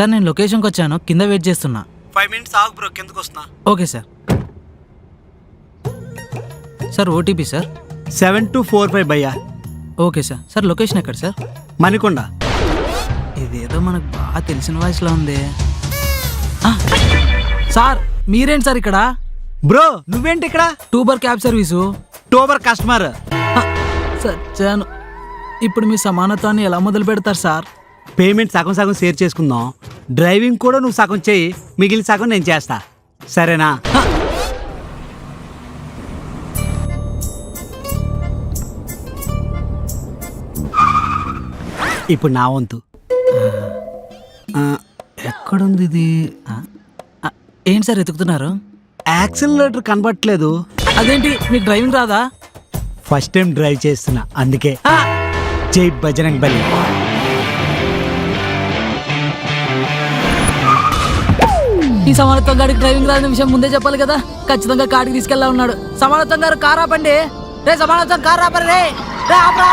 Sir నేను లొకేషన్కి వచ్చాను, కింద వెయిట్ చేస్తున్నా. 5 minutes ఆగు బ్రో, కిందకు వస్తున్నా. Okay sir. Sir OTP sir 7245 భయ్యా. Okay sir. సార్ లొకేషన్ ఎక్కడ సార్? మణికొండ. ఇదేదో మనకు బాగా తెలిసిన వాయిస్లో ఉంది. సార్ మీరేంటి సార్ ఇక్కడ? బ్రో నువ్వేంటి ఇక్కడ? టూబర్ క్యాబ్ సర్వీసు. టోబర్ కస్టమర్. సచ్చాను. ఇప్పుడు మీ సమానత్వాన్ని ఎలా మొదలు పెడతారు సార్? పేమెంట్ సగం సగం షేర్ చేసుకుందాం. డ్రైవింగ్ కూడా నువ్వు సగం చెయ్యి, మిగిలిన సగం నేను చేస్తా, సరేనా? ఇప్పుడు నా వంతు. ఎక్కడుంది ఇది? ఏంటి సార్ ఎతుకుతున్నారు? యాక్సిలరేటర్ కనబట్టలేదు. అదేంటి మీకు డ్రైవింగ్ రాదా? ఫస్ట్ టైం డ్రైవ్ చేస్తున్నా, అందుకే. జై బజరంగ్ బలి. ఈ సమానత్వం గారికి డ్రైవింగ్ రాని విషయం ముందే చెప్పాలి కదా. ఖచ్చితంగా కాడికి తీసుకెళ్ళా ఉన్నాడు. సమానత్వం గారు కార్ ఆపండి. రే సమానత్వం కార్ ఆపండి. రే రే ఆపరా.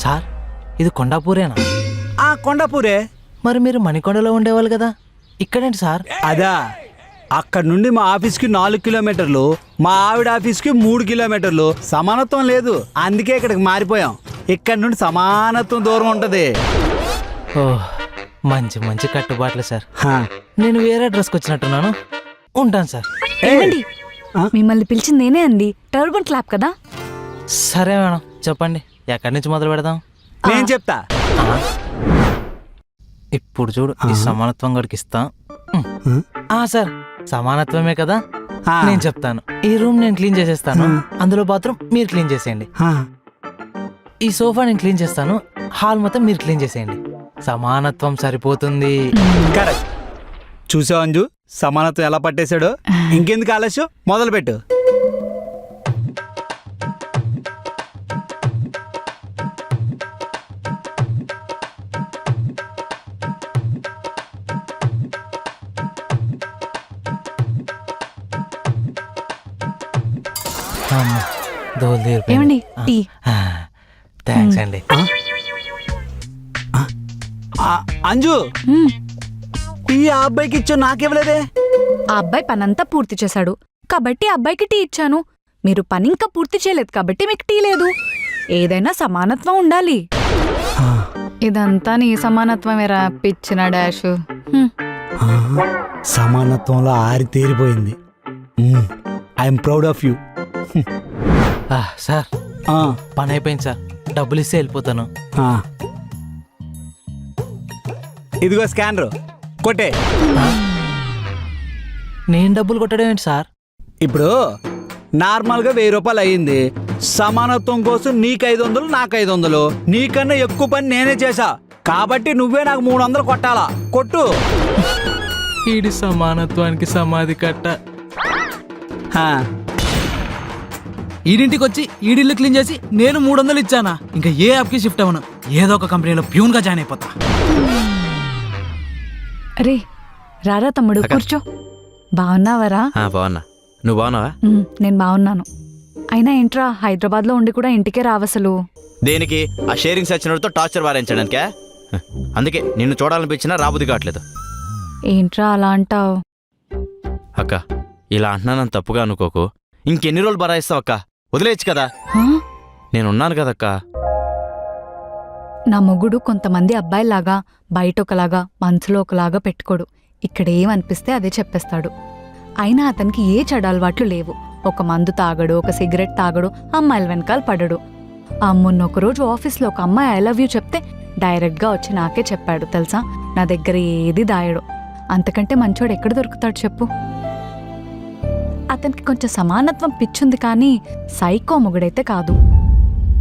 సార్ ఇది కొండాపూరేనా? కొండాపూరే. మరి మీరు మణికొండలో ఉండేవాళ్ళు కదా, ఇక్కడేంటి సార్? అదా, అక్కడ నుండి మా ఆఫీస్కి 4 కిలోమీటర్లు, మా ఆవిడ ఆఫీస్కి 3 కిలోమీటర్లు. సమానత్వం లేదు, అందుకే ఇక్కడికి మారిపోయాం. ఇక్కడ నుండి సమానత్వం దూరం ఉంటది. ఓహ్ మంచి మంచి కట్టుబాట్లు సార్. నేను వేరే డ్రెస్కి వచ్చినట్టున్నాను, ఉంటాను సార్. ఏమండి, మిమ్మల్ని పిలిచింది నేనే అండి. టర్బన్ క్లాప్ కదా. సరే మేడం చెప్పండి, ఎక్కడి నుంచి మొదలు పెడదాం? నేను చెప్తా. ఇప్పుడు చూడు, ఈ సమానత్వం గడికి ఇస్తా. సార్ సమానత్వమే కదా, నేను చెప్తాను. ఈ రూమ్ నేను క్లీన్ చేసేస్తాను, అందులో బాత్రూమ్ మీరు క్లీన్ చేసేయండి. ఈ సోఫా నేను క్లీన్ చేస్తాను, హాల్ మొత్తం మీరు క్లీన్ చేసేయండి. సమానత్వం సరిపోతుంది. కరెక్ట్. చూసావు అంజు, సమానత్వం ఎలా పట్టేశాడో. ఇంకెందుకు ఆలస్యం, మొదలు పెట్టు. ఏమండి, టీ. థ్యాంక్స్ అండి. అంజు, టీ ఆ అబ్బాయికి ఇచ్చా, నాకివ్వలేదే. ఆ అబ్బాయి పనంతా పూర్తి చేశాడు కాబట్టి అబ్బాయికి టీ ఇచ్చాను. మీరు పని ఇంకా పూర్తి చేయలేదు కాబట్టి మీకు టీ లేదు. ఏదైనా సమానత్వం ఉండాలి. ఇదంతా నీ సమానత్వమేరా పిచ్చిన డాష్. సమానత్వంలో ఆరితేరిపోయింది. I'm proud of you. Sir పని అయిపోయింది సార్, డబ్బులు ఇస్తే వెళ్ళిపోతాను. ఇదిగో స్కానర్, కొట్టే. నేను డబ్బులు కొట్టడం ఏంటి సార్? ఇప్పుడు నార్మల్గా 1000 రూపాయలు అయ్యింది. సమానత్వం కోసం నీకు 500, నాకు 500. నీకన్నా ఎక్కువ పని నేనే చేశా కాబట్టి నువ్వే నాకు 300 కొట్టాలా. కొట్టు. ఈడి సమానత్వానికి సమాధి కట్ట. ఈడింటికి వచ్చి ఈడిల్లు క్లీన్ చేసి నేను 300 ఇచ్చానా? ఇంకా ఏ యాప్కి షిఫ్ట్ అవ్వను, ఏదో ఒక కంపెనీలో ప్యూన్ గా జాయిన్ అయిపోతా. అరే రారా తమ్ముడు, కూర్చో. బాగున్నావరా? బాగున్నా, నువ్వు బాగున్నావా? నేను బాగున్నాను. అయినా ఏంట్రా, హైదరాబాద్ లో ఉండి కూడా ఇంటికే రావసలు. దేనికి? ఆ షేరింగ్ సచ్చినతో టార్చర్ వారించడానికే. అందుకే నిన్ను చూడాలనిపించినా రాబుద్ది కావట్లేదు. ఏంట్రా అలా అంటావు? అక్క ఇలా అంటున్నానని తప్పుగా అనుకోకు. ఇంకెన్ని రోజులు బరాయిస్తావు అక్క? వదిలేయచ్చు కదా. నేనున్నాను కదక్క. నా మొగుడు కొంతమంది అబ్బాయిలాగా బయట ఒకలాగా మనసులో ఒకలాగా పెట్టుకోడు. ఇక్కడ ఏమనిపిస్తే అదే చెప్పేస్తాడు. అయినా అతనికి ఏ చెడు అలవాట్లు లేవు. ఒక మందు తాగడు, ఒక సిగరెట్ తాగడు, అమ్మాయిల వెనకాల పడడు. మొన్నొకరోజు ఆఫీస్లో ఒక అమ్మాయి ఐ లవ్ యూ చెప్తే డైరెక్ట్గా వచ్చి నాకే చెప్పాడు తెలుసా. నా దగ్గర ఏది దాయడు. అంతకంటే మంచోడు ఎక్కడ దొరుకుతాడు చెప్పు. అతనికి కొంచెం సమానత్వం పిచ్చుంది కానీ సైకో మొగుడైతే కాదు.